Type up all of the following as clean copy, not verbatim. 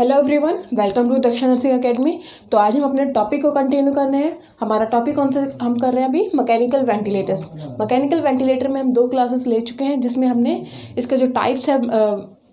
Hello everyone, welcome to दक्षिण nursing academy. तो आज हम अपने टॉपिक को कंटिन्यू करने हैं। हमारा टॉपिक कौन सा हम कर रहे हैं अभी? Mechanical ventilators. मैकेनिकल वेंटिलेटर में हम 2 क्लासेस ले चुके हैं, जिसमें हमने इसके जो टाइप्स है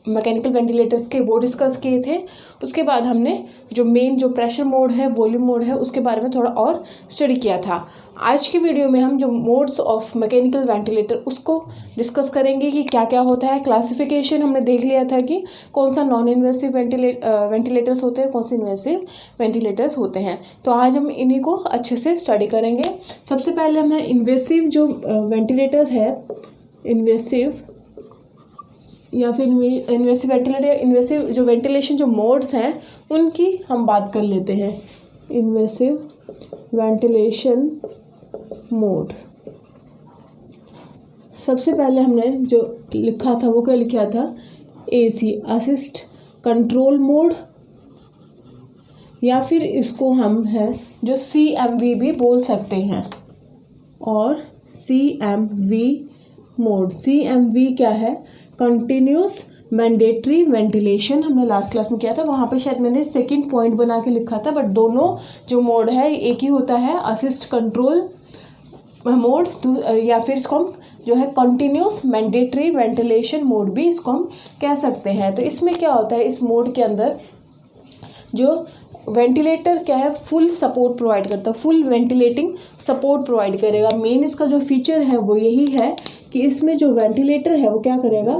मैकेनिकल वेंटिलेटर्स के वो डिस्कस किए थे। उसके बाद हमने जो मेन जो प्रेशर मोड है, वॉल्यूम मोड है, उसके बारे में थोड़ा और स्टडी किया था। आज की वीडियो में हम जो मोड्स ऑफ मैकेनिकल वेंटिलेटर उसको डिस्कस करेंगे कि क्या क्या होता है। क्लासिफिकेशन हमने देख लिया था कि कौन सा नॉन इन्वेसिव वेंटिलेटर्स होते हैं, कौन से इन्वेसिव वेंटिलेटर्स होते हैं। तो आज हम इन्हीं को अच्छे से स्टडी करेंगे। सबसे पहले हमें इन्वेसिव जो वेंटिलेटर्स है, इन्वेसिव या फिर इन्वेसिव वेंटिलेटर, इन्वेसिव जो वेंटिलेशन जो मोड्स हैं उनकी हम बात कर लेते हैं। Invasive ventilation mode. सबसे पहले हमने जो लिखा था वो क्या लिखा था? AC असिस्ट कंट्रोल मोड, या फिर इसको हम है जो CMV भी बोल सकते हैं। और CMV मोड, CMV क्या है? Continuous mandatory ventilation. हमने लास्ट क्लास में किया था, वहाँ पे शायद मैंने सेकंड पॉइंट बना के लिखा था, बट दोनों जो मोड है एक ही होता है, असिस्ट कंट्रोल मोड, या फिर इसको हम जो है कंटिन्यूस मैंडेटरी वेंटिलेशन मोड भी इसको हम कह सकते हैं। तो इसमें क्या होता है, इस मोड के अंदर जो वेंटिलेटर क्या है, फुल सपोर्ट प्रोवाइड करता है, फुल वेंटिलेटिंग सपोर्ट प्रोवाइड करेगा। मेन इसका जो फीचर है वो यही है कि इसमें जो वेंटिलेटर है वो क्या करेगा,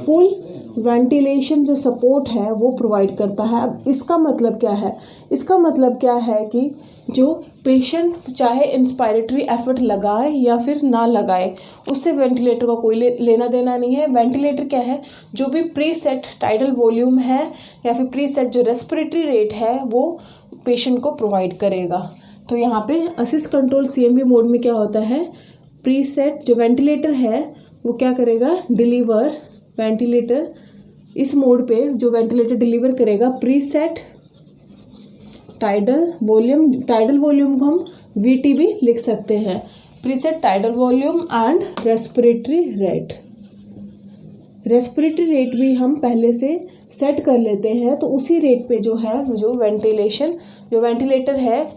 फुल वेंटिलेशन जो सपोर्ट है वो प्रोवाइड करता है। अब इसका मतलब क्या है? इसका मतलब क्या है कि जो पेशेंट चाहे इंस्पायरेटरी एफर्ट लगाए या फिर ना लगाए, उससे वेंटिलेटर का कोई लेना देना नहीं है। वेंटिलेटर क्या है, जो भी प्री सेट टाइडल वॉल्यूम है या फिर प्री सेट जो रेस्पिरेटरी रेट है वो पेशेंट को प्रोवाइड करेगा। तो यहाँ पे असिस्ट कंट्रोल CMV मोड में क्या होता है, प्री सेट जो वेंटिलेटर है वो क्या करेगा, डिलीवर वेंटिलेटर इस मोड पे जो वेंटिलेटर डिलीवर करेगा pre set tidal volume. Tidal volume को हम VT भी लिख सकते हैं, preset tidal volume and respiratory rate. Respiratory rate भी हम पहले से सेट कर लेते हैं, तो उसी रेट पे जो है जो वेंटिलेशन जो वेंटिलेटर है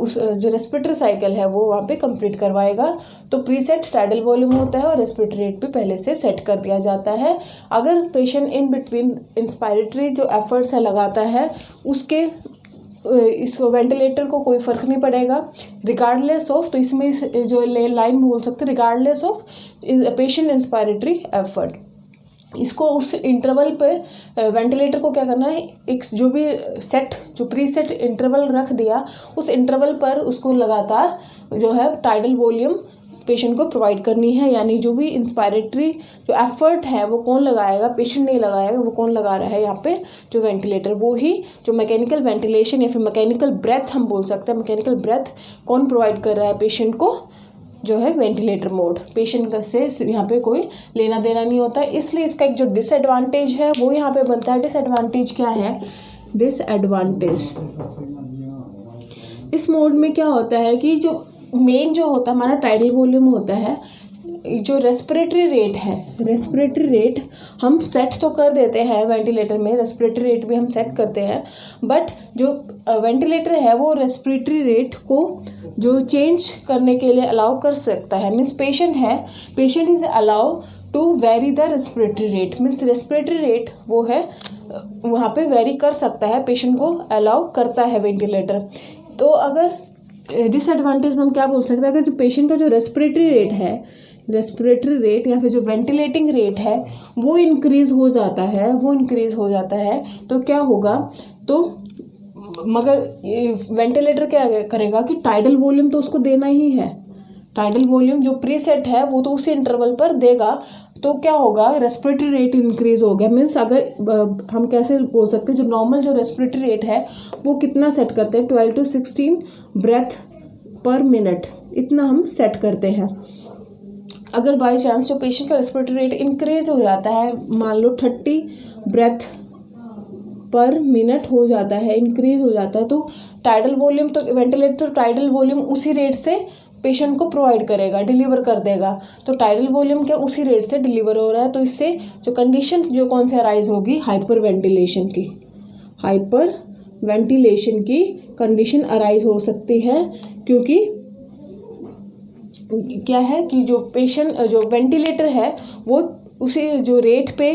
उस जो रेस्पिरेटरी साइकिल है वो वहाँ पे कंप्लीट करवाएगा। तो प्रीसेट टाइडल वॉल्यूम होता है और रेस्पिरेटरी रेट भी पहले से सेट कर दिया जाता है। अगर पेशेंट इन बिटवीन इंस्पायरेटरी जो एफर्ट्स है लगाता है, उसके इस वेंटिलेटर को कोई फ़र्क नहीं पड़ेगा, रिगार्डलेस ऑफ। तो इसमें जो लाइन बोल सकते हैं, regardless of patient inspiratory effort. इसको उस इंटरवल पे वेंटिलेटर को क्या करना है, एक जो भी सेट जो प्री सेट इंटरवल रख दिया, उस इंटरवल पर उसको लगातार जो है टाइडल वॉल्यूम पेशेंट को प्रोवाइड करनी है। यानी जो भी इंस्पायरेटरी जो एफर्ट है वो कौन लगाएगा, पेशेंट नहीं लगाएगा, वो कौन लगा रहा है यहाँ पे, जो वेंटिलेटर। वो ही जो मैकेनिकल वेंटिलेशन या फिर मैकेनिकल ब्रेथ हम बोल सकते हैं। मैकेनिकल ब्रेथ कौन प्रोवाइड कर रहा है पेशेंट को, जो है वेंटिलेटर मोड। पेशेंट से यहाँ पे कोई लेना देना नहीं होता है। इसलिए इसका एक जो डिसएडवांटेज है वो यहाँ पे बनता है। डिसएडवांटेज क्या है? डिसएडवांटेज इस मोड में क्या होता है कि जो मेन जो होता है हमारा टाइडल वॉल्यूम होता है, जो रेस्पिरेटरी रेट है, रेस्पिरेटरी रेट हम सेट तो कर देते हैं वेंटिलेटर में, रेस्पिरेटरी रेट भी हम सेट करते हैं, बट जो वेंटिलेटर है वो रेस्पिरेटरी रेट को जो चेंज करने के लिए अलाउ कर सकता है। मीन्स पेशेंट है, patient is allow to vary the respiratory rate. Means respiratory rate वो है वहाँ पे वेरी कर सकता है, पेशेंट को अलाउ करता है वेंटिलेटर। तो अगर डिसएडवांटेज में हम क्या बोल सकते हैं, अगर जो पेशेंट का जो रेस्पिरेटरी रेट है, रेस्पिरेटरी रेट या फिर जो वेंटिलेटिंग रेट है वो इंक्रीज़ हो जाता है, वो इंक्रीज़ हो जाता है, तो क्या होगा, तो मगर वेंटिलेटर क्या करेगा कि टाइडल वॉल्यूम तो उसको देना ही है। टाइडल वॉल्यूम जो प्रीसेट है वो तो उसी इंटरवल पर देगा। तो क्या होगा, रेस्पिरेटरी रेट इंक्रीज़ हो गया। मीन्स अगर हम कैसे बोल सकते हैं, जो नॉर्मल जो रेस्पिरेटरी रेट है वो कितना सेट करते हैं, 12 to 16 ब्रेथ पर मिनट, इतना हम सेट करते हैं। अगर बाय चांस जो पेशेंट का रेस्पिरेटरी रेट इंक्रीज़ हो जाता है, मान लो 30 ब्रेथ पर मिनट हो जाता है, इंक्रीज़ हो जाता है, तो टाइडल वॉल्यूम तो वेंटिलेटर टाइडल वॉल्यूम उसी रेट से पेशेंट को प्रोवाइड करेगा, डिलीवर कर देगा। तो टाइडल वॉल्यूम क्या उसी रेट से डिलीवर हो रहा है, तो इससे जो कंडीशन जो कौन से अराइज होगी, हाइपर वेंटिलेशन की। हाइपर वेंटिलेशन की कंडीशन अराइज हो सकती है, क्योंकि क्या है कि जो पेशेंट जो वेंटिलेटर है वो उसी जो रेट पे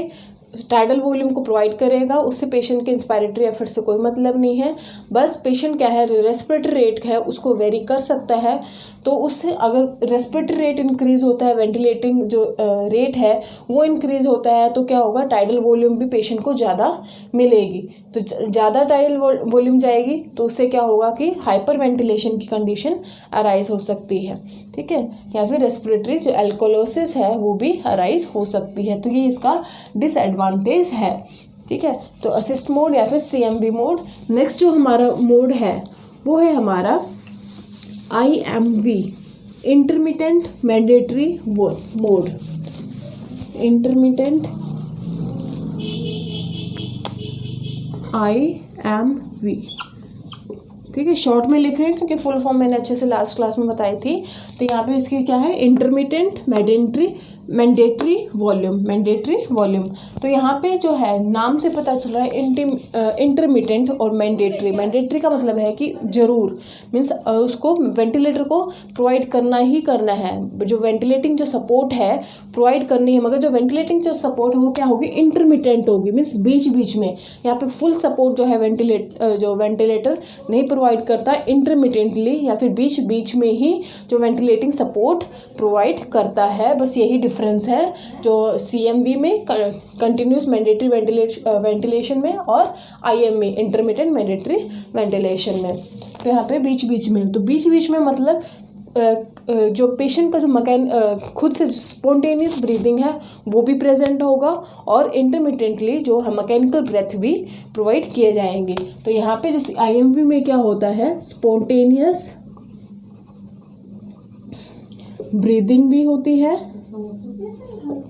टाइडल वॉल्यूम को प्रोवाइड करेगा, उससे पेशेंट के इंस्पायरेटरी एफर्ट से कोई मतलब नहीं है। बस पेशेंट क्या है, जो रेस्पिरेटरी रेट है उसको वेरी कर सकता है। तो उससे अगर रेस्पिरेटरी रेट इंक्रीज़ होता है, वेंटिलेटिंग जो रेट है वो इंक्रीज़ होता है, तो क्या होगा, टाइडल वॉल्यूम भी पेशेंट को ज़्यादा मिलेगी। तो ज़्यादा टाइडल वॉल्यूम जाएगी तो उससे क्या होगा कि हाइपर वेंटिलेशन की कंडीशन अराइज हो सकती है, ठीक है, या फिर रेस्पिरेटरी जो एल्कोलोसिस है वो भी अराइज हो सकती है। तो ये इसका डिसएडवांटेज है, ठीक है। तो असिस्ट मोड या फिर CMV मोड। नेक्स्ट जो हमारा मोड है वो है हमारा IMV, intermittent mandatory mode. Intermittent IMV, ठीक है, शॉर्ट में लिख रहे हैं क्योंकि फुल फॉर्म मैंने अच्छे से लास्ट क्लास में बताई थी। तो यहाँ पे इसकी क्या है, इंटरमिटेंट मैंडेटरी वॉल्यूम। तो यहाँ पे जो है नाम से पता चल रहा है इंटरमिटेंट और मैंडेटरी का मतलब है कि जरूर, मीन्स उसको वेंटिलेटर को प्रोवाइड करना ही करना है, जो वेंटिलेटिंग जो सपोर्ट है प्रोवाइड करनी है, मगर जो वेंटिलेटिंग जो सपोर्ट है वो क्या होगी, इंटरमिटेंट होगी, मीन्स बीच बीच में। यहाँ पे फुल सपोर्ट जो है वेंटिलेटर नहीं प्रोवाइड करता, इंटरमिटेंटली या फिर बीच बीच में ही जो वेंटिलेटिंग सपोर्ट प्रोवाइड करता है। बस यही डिफरेंस है जो CMV में कंटिन्यूस मैंडेटरी वेंटिलेशन में और IM में इंटरमिटेंट मैंडेटरी वेंटिलेशन में। तो यहाँ पे बीच बीच में, तो बीच बीच में मतलब जो पेशेंट का जो खुद से स्पॉन्टेनियस ब्रीदिंग है वो भी प्रेजेंट होगा और इंटरमिटेंटली जो है मैकेनिकल ब्रेथ भी प्रोवाइड किए जाएंगे। तो यहाँ पे जैसे IMV में क्या होता है, स्पॉन्टेनियस ब्रीदिंग भी होती है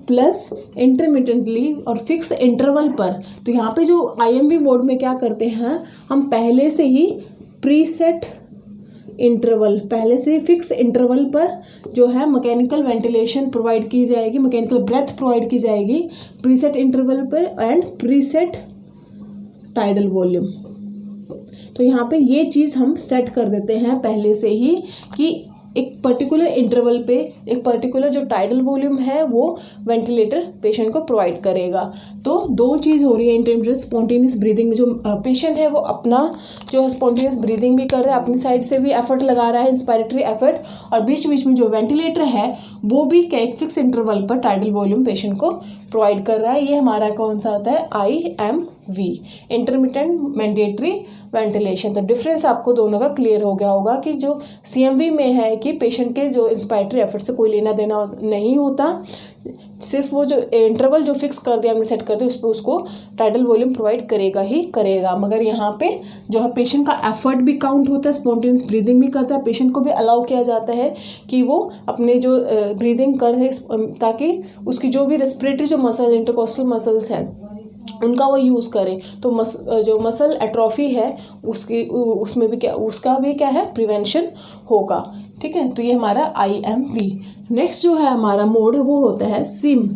प्लस इंटरमिटेंटली और फिक्स इंटरवल पर। तो यहाँ पे जो IMV मोड में क्या करते हैं, हम पहले से ही प्रीसेट इंटरवल, पहले से फिक्स इंटरवल पर जो है मैकेनिकल वेंटिलेशन प्रोवाइड की जाएगी, मैकेनिकल ब्रेथ प्रोवाइड की जाएगी प्रीसेट इंटरवल पर एंड प्रीसेट टाइडल वॉल्यूम। तो यहाँ पे ये चीज़ हम सेट कर देते हैं पहले से ही कि एक पर्टिकुलर इंटरवल पे एक पर्टिकुलर जो टाइडल वॉल्यूम है वो वेंटिलेटर पेशेंट को प्रोवाइड करेगा। तो दो चीज़ हो रही है इंटरमिटेंट स्पॉन्टेनियस ब्रीदिंग में, जो पेशेंट है वो अपना जो स्पॉन्टेनियस ब्रीदिंग भी कर रहा है, अपनी साइड से भी एफर्ट लगा रहा है, इंस्पायरेटरी एफर्ट, और बीच बीच में जो वेंटिलेटर है वो भी एक फिक्स इंटरवल पर टाइडल वॉल्यूम पेशेंट को प्रोवाइड कर रहा है। ये हमारा कौन सा होता है, IMV, इंटरमिटेंट मैंडेटरी वेंटिलेशन। तो डिफरेंस आपको दोनों का क्लियर हो गया होगा कि जो CMV में है कि पेशेंट के जो इंस्पायरेटरी एफर्ट से कोई लेना देना नहीं होता, सिर्फ वो जो इंटरवल जो फिक्स कर दिया हमने, सेट कर दिया, उस पर उसको टाइडल वॉल्यूम प्रोवाइड करेगा ही करेगा। मगर यहाँ पे जो है पेशेंट का एफर्ट भी काउंट होता है, स्पॉन्टेनियस ब्रीदिंग भी करता है, पेशेंट को भी अलाउ किया जाता है कि वो अपने जो ब्रीदिंग करे ताकि उसकी जो भी रेस्पिरेटरी जो मसल इंटरकोस्टल मसल्स हैं उनका वो यूज़ करें। तो जो मसल एट्रोफी है उसमें भी उसका भी क्या है, प्रिवेंशन होगा, ठीक है। तो ये हमारा IMV। नेक्स्ट जो है हमारा मोड वो होता है SIMV,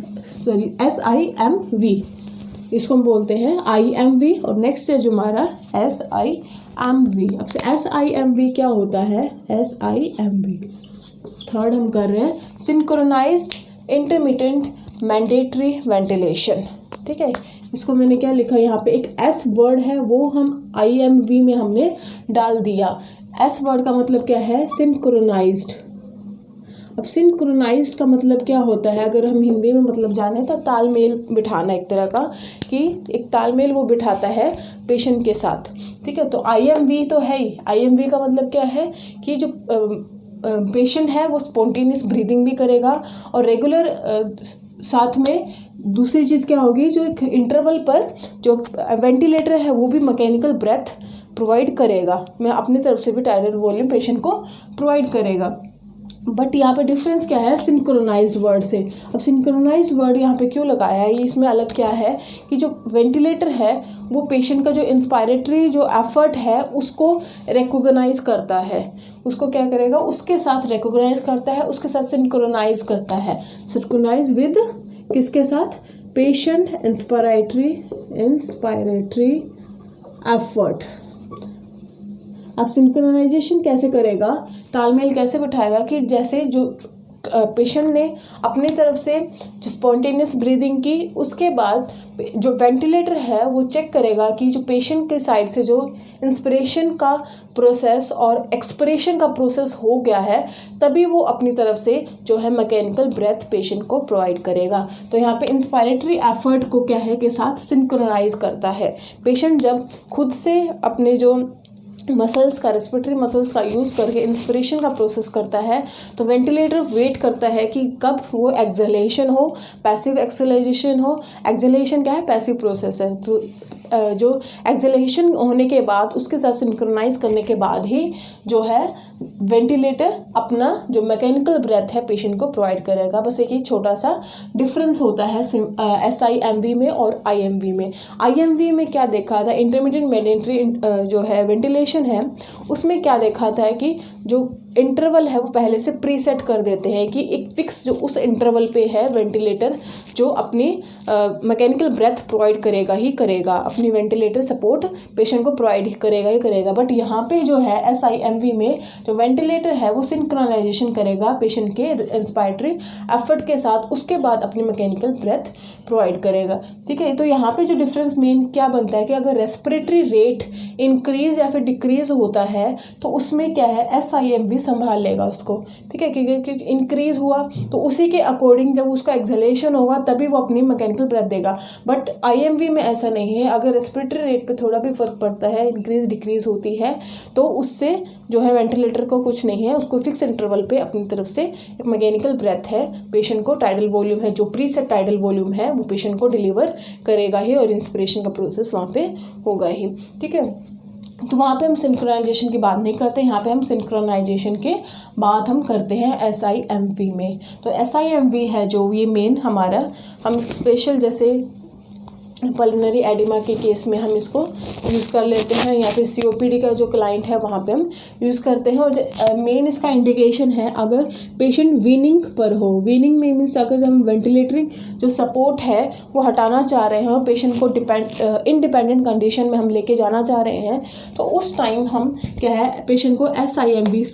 इसको हम बोलते हैं IMV। और नेक्स्ट है जो हमारा SIMV। अब SIMV क्या होता है, SIMV थर्ड हम कर रहे हैं, सिंक्रोनाइज्ड इंटरमिटेंट मैंडेटरी वेंटिलेशन, ठीक है। इसको मैंने क्या लिखा, यहाँ पे एक S वर्ड है वो हम IMV में हमने डाल दिया। S वर्ड का मतलब क्या है, सिंक्रोनाइज्ड। अब सिंक्रोनाइज्ड का मतलब क्या होता है, अगर हम हिंदी में मतलब जाने तो तालमेल बिठाना, एक तरह का कि एक तालमेल वो बिठाता है पेशेंट के साथ, ठीक है। तो IMV तो है ही, IMV का मतलब क्या है कि जो पेशेंट है वो स्पॉन्टेनियस ब्रीदिंग भी करेगा और रेगुलर साथ में दूसरी चीज़ क्या होगी, जो एक इंटरवल पर जो वेंटिलेटर है वो भी मैकेनिकल ब्रेथ प्रोवाइड करेगा, मैं अपनी तरफ से भी टाइडल वॉल्यूम पेशेंट को प्रोवाइड करेगा। बट यहाँ पे डिफरेंस क्या है सिंक्रोनाइज्ड वर्ड से। अब सिंक्रोनाइज्ड वर्ड यहाँ पे क्यों लगाया है, इसमें अलग क्या है कि जो वेंटिलेटर है वो पेशेंट का जो इंस्पायरेटरी जो एफर्ट है उसको रिकॉग्नाइज करता है, उसको क्या करेगा, उसके साथ रिकॉग्नाइज करता है, उसके साथ सिंक्रोनाइज करता है। सिंक्रोनाइज विद किसके साथ, पेशेंट इंस्पायरेटरी एफर्ट। अब सिंक्रोनाइजेशन कैसे करेगा, तालमेल कैसे बिठाएगा कि जैसे जो पेशेंट ने अपनी तरफ से जो स्पॉन्टेनियस ब्रीदिंग की, उसके बाद जो वेंटिलेटर है वो चेक करेगा कि जो पेशेंट के साइड से जो इंस्पिरेशन का प्रोसेस और एक्सपिरेशन का प्रोसेस हो गया है, तभी वो अपनी तरफ से जो है मैकेनिकल ब्रेथ पेशेंट को प्रोवाइड करेगा। तो यहाँ पे इंस्पायरेटरी एफर्ट को क्या है के साथ सिंक्रोनाइज करता है। पेशेंट जब खुद से अपने जो मसल्स का, रेस्पिरेटरी मसल्स का यूज़ करके इंस्पिरेशन का प्रोसेस करता है, तो वेंटिलेटर वेट करता है कि कब वो एक्सहेलेशन हो, पैसिव एक्सहेलेशन हो। एक्सहेलेशन क्या है, पैसिव प्रोसेस है। तो जो एक्सहेलेशन होने के बाद उसके साथ सिंक्रोनाइज करने के बाद ही जो है वेंटिलेटर अपना जो मैकेनिकल ब्रेथ है पेशेंट को प्रोवाइड करेगा। बस एक ही छोटा सा डिफरेंस होता है SIMV में और IMV में। IMV में क्या देखा था, इंटरमीडिएट मैंडेटरी जो है वेंटिलेशन है, उसमें क्या देखा था कि जो इंटरवल है वो पहले से प्रीसेट कर देते हैं कि एक फिक्स जो उस इंटरवल पे है वेंटिलेटर जो अपनी मैकेनिकल ब्रेथ प्रोवाइड करेगा ही करेगा, अपनी वेंटिलेटर सपोर्ट पेशेंट को प्रोवाइड ही करेगा। बट यहाँ पे जो है SIMV में जो वेंटिलेटर है वो सिंक्रोनाइजेशन करेगा पेशेंट के इंस्पायरेटरी एफर्ट के साथ, उसके बाद अपनी मैकेनिकल ब्रेथ प्रोवाइड करेगा। ठीक है, तो यहाँ पे जो डिफरेंस मेन क्या बनता है कि अगर रेस्पिरेटरी रेट इंक्रीज या फिर डिक्रीज होता है तो उसमें क्या है SIMV संभाल लेगा उसको। ठीक है, क्योंकि इंक्रीज हुआ तो उसी के अकॉर्डिंग जब उसका एक्सहेलेशन होगा तभी वो अपनी मैकेनिकल ब्रेथ देगा। बट IMV में ऐसा नहीं है, अगर रेस्पिरेटरी रेट पे थोड़ा भी फर्क पड़ता है, इंक्रीज डिक्रीज होती है, तो उससे जो है वेंटिलेटर को कुछ नहीं है, उसको फिक्स इंटरवल पे अपनी तरफ से एक मैकेनिकल ब्रेथ है पेशेंट को, टाइडल वॉल्यूम है जो प्रीसेट टाइडल वॉल्यूम है वो पेशेंट को डिलीवर करेगा ही और इंस्पिरेशन का प्रोसेस वहाँ पे होगा ही। ठीक है, तो वहाँ पे हम सिंक्रोनाइजेशन की बात नहीं करते, यहाँ पे हम सिंक्रोनाइजेशन के बाद हम करते हैं SIMV में। तो SIMV है जो ये मेन हमारा, हम स्पेशल जैसे पल्मोनरी एडिमा के केस में हम इसको यूज़ कर लेते हैं, या फिर COPD का जो क्लाइंट है वहाँ पे हम यूज़ करते हैं। और मेन इसका इंडिकेशन है अगर पेशेंट वीनिंग पर हो। वीनिंग में मीन्स अगर हम वेंटिलेटरी जो सपोर्ट है वो हटाना चाह रहे हैं, पेशेंट को इंडिपेंडेंट कंडीशन में हम लेके जाना चाह रहे हैं, तो उस टाइम हम क्या है पेशेंट को SIMV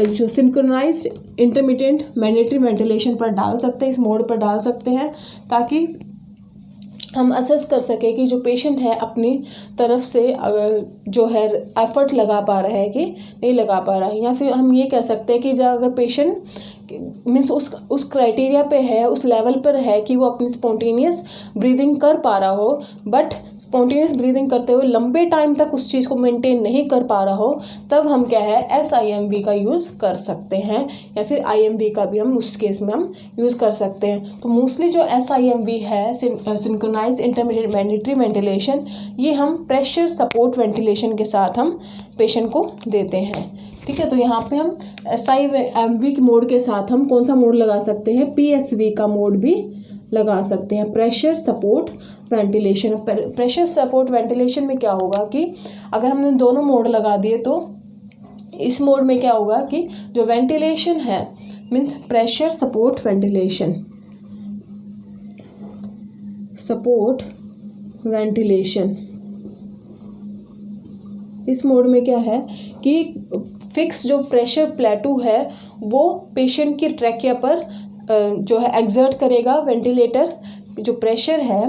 जो सिंक्रोनाइज्ड इंटरमिटेंट मैंडेटरी वेंटिलेशन पर डाल सकते हैं, इस मोड पर डाल सकते हैं, ताकि हम असेस कर सकें कि जो पेशेंट है अपनी तरफ से जो है एफर्ट लगा पा रहा है कि नहीं लगा पा रहा है। या फिर हम ये कह सकते हैं कि जब अगर पेशेंट मीन्स उस क्राइटेरिया पे है, उस लेवल पर है कि वो अपनी स्पॉन्टेनियस ब्रीदिंग कर पा रहा हो, बट स्पॉन्टेनियस ब्रीदिंग करते हुए लंबे टाइम तक उस चीज़ को मेंटेन नहीं कर पा रहा हो, तब हम क्या है SIMV का यूज़ कर सकते हैं, या फिर IMV का भी हम उस केस में हम यूज़ कर सकते हैं। तो मोस्टली जो SIMV है सिंक्रोनाइज्ड इंटरमीडिएट मैंडेटरी वेंटिलेशन, ये हम प्रेशर सपोर्ट वेंटिलेशन के साथ हम पेशेंट को देते हैं। ठीक है, तो यहाँ पे हम SIMV मोड के साथ हम कौन सा मोड लगा सकते हैं, PSV का मोड भी लगा सकते हैं, pressure support ventilation. Pressure support ventilation में क्या होगा कि अगर हमने दोनों मोड लगा दिए तो इस मोड में क्या होगा कि जो वेंटिलेशन है means pressure support ventilation, support ventilation, इस मोड में क्या है कि फिक्स जो प्रेशर प्लेटू है वो पेशेंट की ट्रैकिया पर जो है एक्सर्ट करेगा। वेंटिलेटर जो प्रेशर है,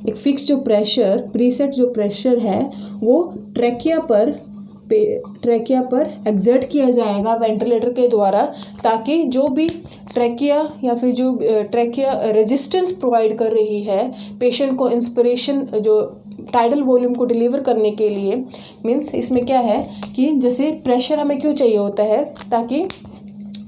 एक फिक्स जो प्रेशर प्रीसेट जो प्रेशर है वो ट्रैकिया पर एक्सर्ट किया जाएगा वेंटिलेटर के द्वारा, ताकि जो भी ट्रैकिया या फिर जो ट्रैकिया रेजिस्टेंस प्रोवाइड कर रही है पेशेंट को इंस्पिरेशन जो टाइडल वॉल्यूम को डिलीवर करने के लिए, मीन्स इसमें क्या है कि जैसे प्रेशर हमें क्यों चाहिए होता है, ताकि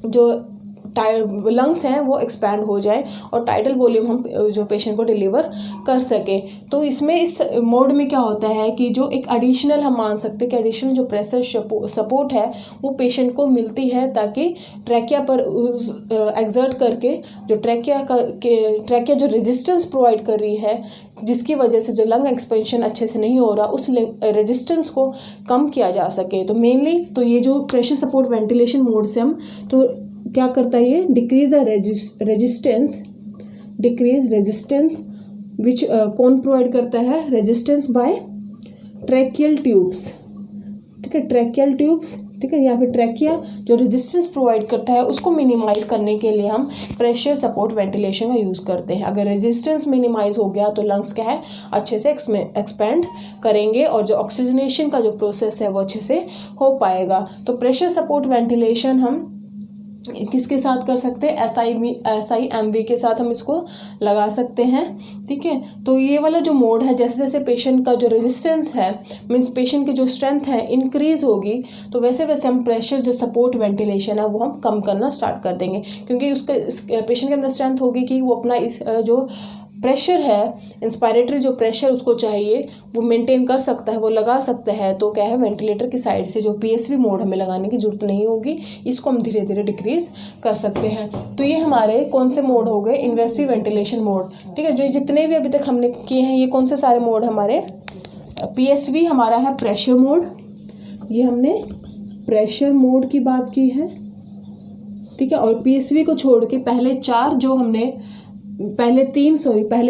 जो लंग्स हैं वो एक्सपैंड हो जाए और टाइडल वॉल्यूम हम जो पेशेंट को डिलीवर कर सकें। तो इसमें इस मोड में क्या होता है कि जो एक एडिशनल हम मान सकते हैं कि एडिशनल जो प्रेशर सपोर्ट है वो पेशेंट को मिलती है, ताकि ट्रैकिया पर एक्सर्ट करके जो ट्रैकिया जो रेजिस्टेंस प्रोवाइड कर रही है, जिसकी वजह से जो लंग एक्सपेंशन अच्छे से नहीं हो रहा, उस रेजिस्टेंस को कम किया जा सके। तो मेनली तो ये जो प्रेशर सपोर्ट वेंटिलेशन मोड से हम तो क्या करता है, ये डिक्रीज द रेजिस्टेंस विच कौन प्रोवाइड करता है, रेजिस्टेंस बाय ट्रैकियल ट्यूब्स, ठीक है, ट्रैकियल ट्यूब्स, ठीक है, या फिर ट्रैकिया जो रेजिस्टेंस प्रोवाइड करता है उसको मिनिमाइज़ करने के लिए हम प्रेशर सपोर्ट वेंटिलेशन का यूज़ करते हैं। अगर रेजिस्टेंस मिनिमाइज़ हो गया तो लंग्स क्या है अच्छे से एक्सपेंड करेंगे और जो ऑक्सीजनेशन का जो प्रोसेस है वो अच्छे से हो पाएगा। तो प्रेशर सपोर्ट वेंटिलेशन हम किसके साथ कर सकते हैं, SIMV के साथ हम इसको लगा सकते हैं, ठीक है। तो ये वाला जो मोड है, जैसे जैसे पेशेंट का जो रेजिस्टेंस है मीन्स पेशेंट की जो स्ट्रेंथ है इंक्रीज़ होगी तो वैसे वैसे हम प्रेशर जो सपोर्ट वेंटिलेशन है वो हम कम करना स्टार्ट कर देंगे, क्योंकि उसके पेशेंट के अंदर स्ट्रेंथ होगी कि वो अपना इस जो प्रेशर है इंस्पायरेटरी जो प्रेशर उसको चाहिए वो मेंटेन कर सकता है, वो लगा सकता है। तो क्या है वेंटिलेटर की साइड से जो PSV मोड हमें लगाने की ज़रूरत नहीं होगी, इसको हम धीरे धीरे डिक्रीज़ कर सकते हैं। तो ये हमारे कौन से मोड हो गए, इन्वेसिव वेंटिलेशन मोड, ठीक है। जो जितने भी अभी तक हमने किए हैं ये कौन से सारे मोड हमारे, PSV हमारा है प्रेशर मोड, ये हमने प्रेशर मोड की बात की है, ठीक है। और PSV को छोड़ के पहले पहले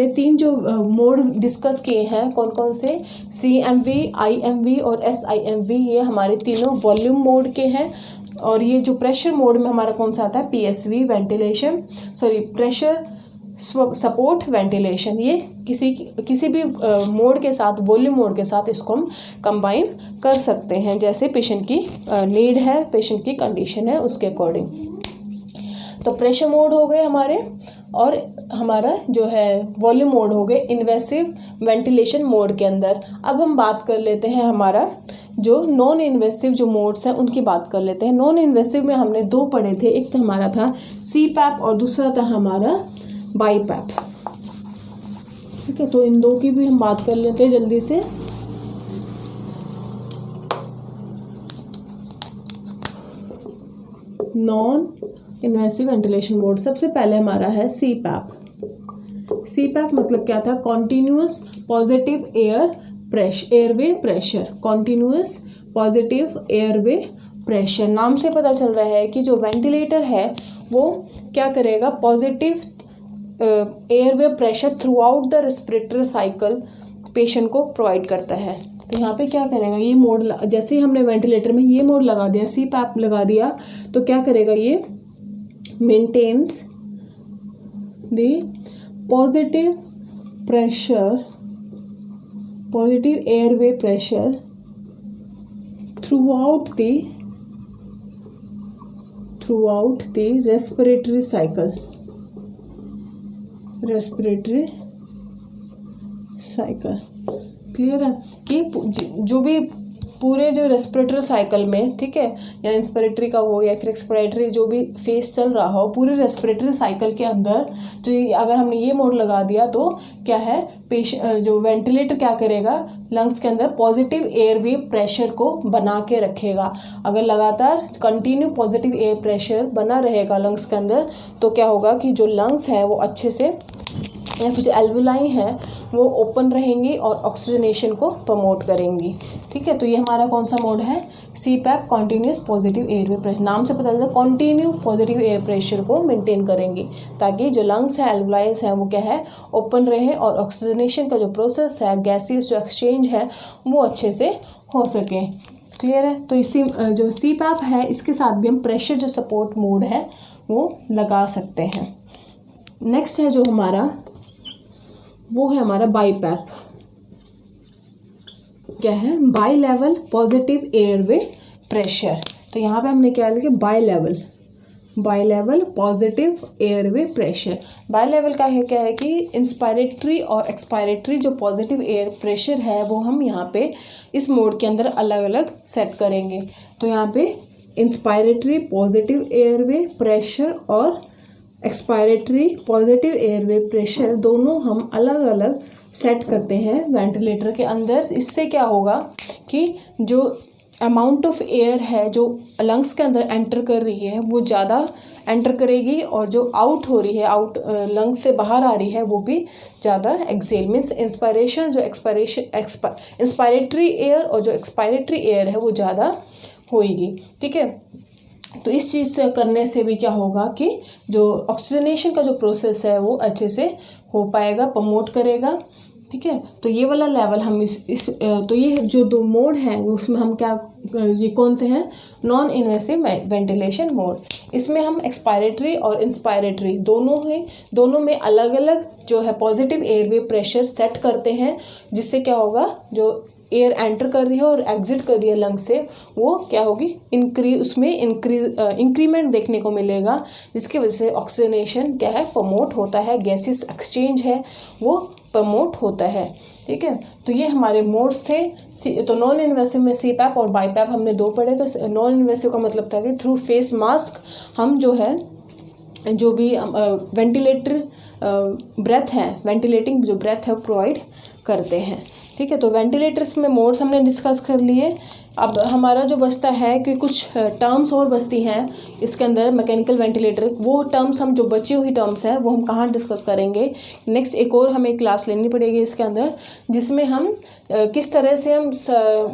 तीन जो मोड डिस्कस किए हैं कौन कौन से, CMV, IMV और SIMV, ये हमारे तीनों वॉल्यूम मोड के हैं। और ये जो प्रेशर मोड में हमारा कौन सा आता है, PSV प्रेशर सपोर्ट वेंटिलेशन, ये किसी भी मोड के साथ, वॉल्यूम मोड के साथ इसको हम कंबाइन कर सकते हैं, जैसे पेशेंट की नीड है, पेशेंट की कंडीशन है उसके अकॉर्डिंग। तो प्रेशर मोड हो गए हमारे, और हमारा जो है वॉल्यूम मोड हो गए इन्वेसिव वेंटिलेशन मोड के अंदर। अब हम बात कर लेते हैं हमारा जो नॉन इन्वेसिव जो मोड्स हैं उनकी बात कर लेते हैं। नॉन इन्वेसिव में हमने दो पढ़े थे, एक तो हमारा था CPAP और दूसरा था हमारा BiPAP, ठीक है। तो इन दो की भी हम बात कर लेते हैं जल्दी से। नॉन इन्वेसिव वेंटिलेशन मोड, सबसे पहले हमारा है CPAP। CPAP मतलब क्या था, continuous positive airway pressure, continuous positive airway pressure. नाम से पता चल रहा है कि जो वेंटिलेटर है वो क्या करेगा, positive airway pressure through out the respiratory cycle patient को प्रोवाइड करता है। तो यहाँ पे क्या करेगा, ये मोड जैसे ही हमने वेंटिलेटर में ये मोड लगा दिया, CPAP लगा दिया, तो क्या करेगा, ये maintains the positive airway pressure throughout the respiratory cycle, clear है कि जो भी पूरे जो रेस्पिरेटरी साइकिल में, ठीक है, या इंस्पिरेटरी का हो या फिर एक्सपिरेटरी जो भी फेस चल रहा हो, पूरे रेस्पिरेटरी साइकिल के अंदर जो अगर हमने ये मोड लगा दिया तो क्या है, जो वेंटिलेटर क्या करेगा, लंग्स के अंदर पॉजिटिव एयरवे प्रेशर को बना के रखेगा। अगर लगातार कंटिन्यू पॉजिटिव एयर प्रेशर बना रहेगा लंग्स के अंदर तो क्या होगा कि जो लंग्स हैं वो अच्छे से, या फिर जो एल्वुलाई हैं वो ओपन रहेंगी और ऑक्सीजनेशन को प्रमोट करेंगी, ठीक है। तो ये हमारा कौन सा मोड है, CPAP, continuous positive airway pressure. नाम से पता चलता है कॉन्टिन्यू पॉजिटिव एयर प्रेशर को मेंटेन करेंगी ताकि जो लंग्स हैं, एल्वुलाइज हैं, वो क्या है, ओपन रहे और ऑक्सीजनेशन का जो प्रोसेस है, गैसियस जो एक्सचेंज है वो अच्छे से हो सके। क्लियर है। तो इसी जो CPAP है इसके साथ भी हम प्रेशर जो सपोर्ट मोड है वो लगा सकते हैं। नेक्स्ट है जो हमारा वो है हमारा BiPAP। क्या है, by level positive airway pressure. तो यहाँ पे हमने क्या लिखा, by level positive airway pressure. By level का है क्या है कि इंस्पायरेटरी और एक्सपायरेटरी जो पॉजिटिव एयर प्रेशर है वो हम यहाँ पे इस मोड के अंदर अलग अलग सेट करेंगे। तो यहाँ पे इंस्पायरेटरी पॉजिटिव एयरवे प्रेशर और एक्सपायरेटरी पॉजिटिव एयरवे प्रेशर दोनों हम अलग अलग सेट करते हैं वेंटिलेटर के अंदर। इससे क्या होगा कि जो अमाउंट ऑफ एयर है जो लंग्स के अंदर एंटर कर रही है वो ज़्यादा एंटर करेगी और जो आउट हो रही है, लंग्स से बाहर आ रही है वो भी ज़्यादा एक्सेल मीन्स इंस्पायरेशन जो इंस्पायरेटरी एयर और जो एक्सपायरेटरी एयर है वो ज़्यादा होएगी, ठीक है। तो इस चीज़ से करने से भी क्या होगा कि जो ऑक्सीजनेशन का जो प्रोसेस है वो अच्छे से हो पाएगा, प्रमोट करेगा, ठीक है। तो ये वाला लेवल हम तो ये जो दो मोड हैं उसमें हम क्या, ये कौन से हैं, नॉन इन्वेसिव वेंटिलेशन मोड। इसमें हम एक्सपायरेटरी और इंस्पायरेटरी दोनों में अलग अलग जो है पॉजिटिव एयरवे प्रेशर सेट करते हैं, जिससे क्या होगा, जो एयर एंटर कर रही है और एग्जिट कर रही है लंग से, वो क्या होगी, इंक्रीमेंट देखने को मिलेगा, जिसकी वजह से ऑक्सीजनेशन क्या है, प्रमोट होता है, गैसेस एक्सचेंज है वो प्रमोट होता है। ठीक है, तो ये हमारे मोड्स थे। तो नॉन इन्वेसिव में CPAP और BiPAP हमने दो पढ़े। तो नॉन इन्वेसिव का मतलब था कि थ्रू फेस मास्क हम जो है जो भी वेंटिलेटर ब्रेथ है, वेंटिलेटिंग जो ब्रेथ है प्रोवाइड करते हैं। ठीक है, तो वेंटिलेटर्स में मोड्स हमने डिस्कस कर लिए। अब हमारा जो बचता है कि कुछ टर्म्स और बचती हैं इसके अंदर मैकेनिकल वेंटिलेटर, वो टर्म्स हम जो बची हुई टर्म्स हैं वो हम कहाँ डिस्कस करेंगे नेक्स्ट। एक और हमें क्लास लेनी पड़ेगी इसके अंदर, जिसमें हम किस तरह से हम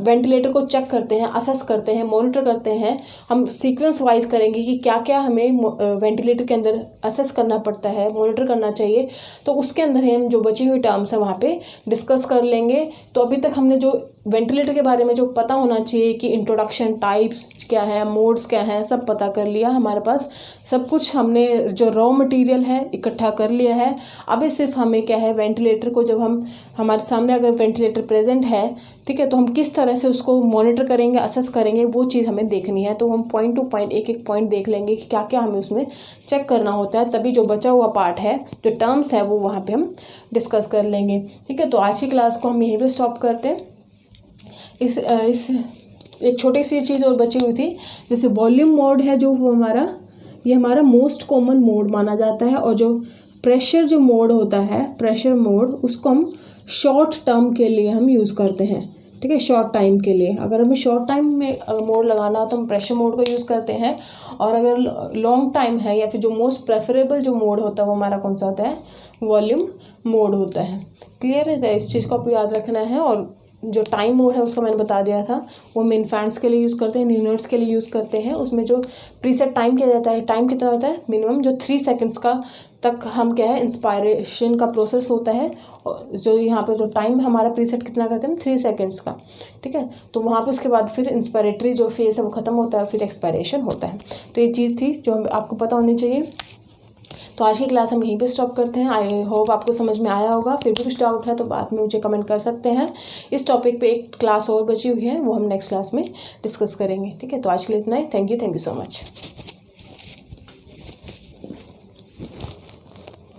वेंटिलेटर को चेक करते हैं, असेस करते हैं, मॉनिटर करते हैं। हम सीक्वेंस वाइज करेंगे कि क्या क्या हमें वेंटिलेटर के अंदर असेस करना पड़ता है, मॉनिटर करना चाहिए। तो उसके अंदर हम जो बची हुई टर्म्स है वहाँ पे डिस्कस कर लेंगे। तो अभी तक हमने जो वेंटिलेटर के बारे में जो पता होना चाहिए कि इंट्रोडक्शन, टाइप्स क्या है, मोड्स क्या हैं, सब पता कर लिया। हमारे पास सब कुछ हमने जो रॉ मटेरियल है इकट्ठा कर लिया है। अभी सिर्फ हमें क्या है, वेंटिलेटर को जब हम हमारे सामने अगर वेंटिलेटर प्रेजेंट है, ठीक है, तो हम किस तरह से उसको मॉनिटर करेंगे, असेस करेंगे, वो चीज़ हमें देखनी है। तो हम पॉइंट टू पॉइंट एक एक पॉइंट देख लेंगे कि क्या क्या हमें उसमें चेक करना होता है। तभी जो बचा हुआ पार्ट है, जो टर्म्स है, वो वहाँ पे हम डिस्कस कर लेंगे। ठीक है, तो आज की क्लास को हम यहीं पे स्टॉप करते हैं। इस एक छोटी सी चीज़ और बची हुई थी, जैसे वॉल्यूम मोड है जो वो ये हमारा मोस्ट कॉमन मोड माना जाता है। और जो प्रेशर जो मोड होता है, प्रेशर मोड, उसको हम शॉर्ट टर्म के लिए हम यूज़ करते हैं। ठीक है, शॉर्ट टाइम के लिए अगर हमें शॉर्ट टाइम में मोड लगाना हो तो हम प्रेशर मोड को यूज़ करते हैं। और अगर लॉन्ग टाइम है या फिर जो मोस्ट प्रेफरेबल जो मोड होता है वो हमारा कौन सा होता है, वॉल्यूम मोड होता है। क्लियर है, इस चीज़ को आपको याद रखना है। और जो टाइम मोड है उसका मैंने बता दिया था, वो हम इन्फेंट्स के लिए यूज़ करते हैं, न्यूनेट्स के लिए यूज़ करते हैं। उसमें जो प्रीसेट टाइम किया जाता है, टाइम कितना होता है, मिनिमम जो 3 सेकंड्स का तक हम क्या है, इंस्पायरेशन का प्रोसेस होता है। और जो यहाँ पे जो टाइम हमारा प्रीसेट कितना करते हैं, 3 सेकंड्स का। ठीक है, तो वहाँ पे उसके बाद फिर इंस्पायरेटरी जो फेज है वो ख़त्म होता है, फिर एक्सपायरेशन होता है। तो ये चीज़ थी जो आपको पता होनी चाहिए। तो आज की क्लास हम यहीं पे स्टॉप करते हैं। आई होप आपको समझ में आया होगा। फिर भी कुछ डाउट है तो बाद में मुझे कमेंट कर सकते हैं। इस टॉपिक पे एक क्लास और बची हुई है, वो हम नेक्स्ट क्लास में डिस्कस करेंगे। ठीक है, तो आज के लिए इतना ही। Thank you so much.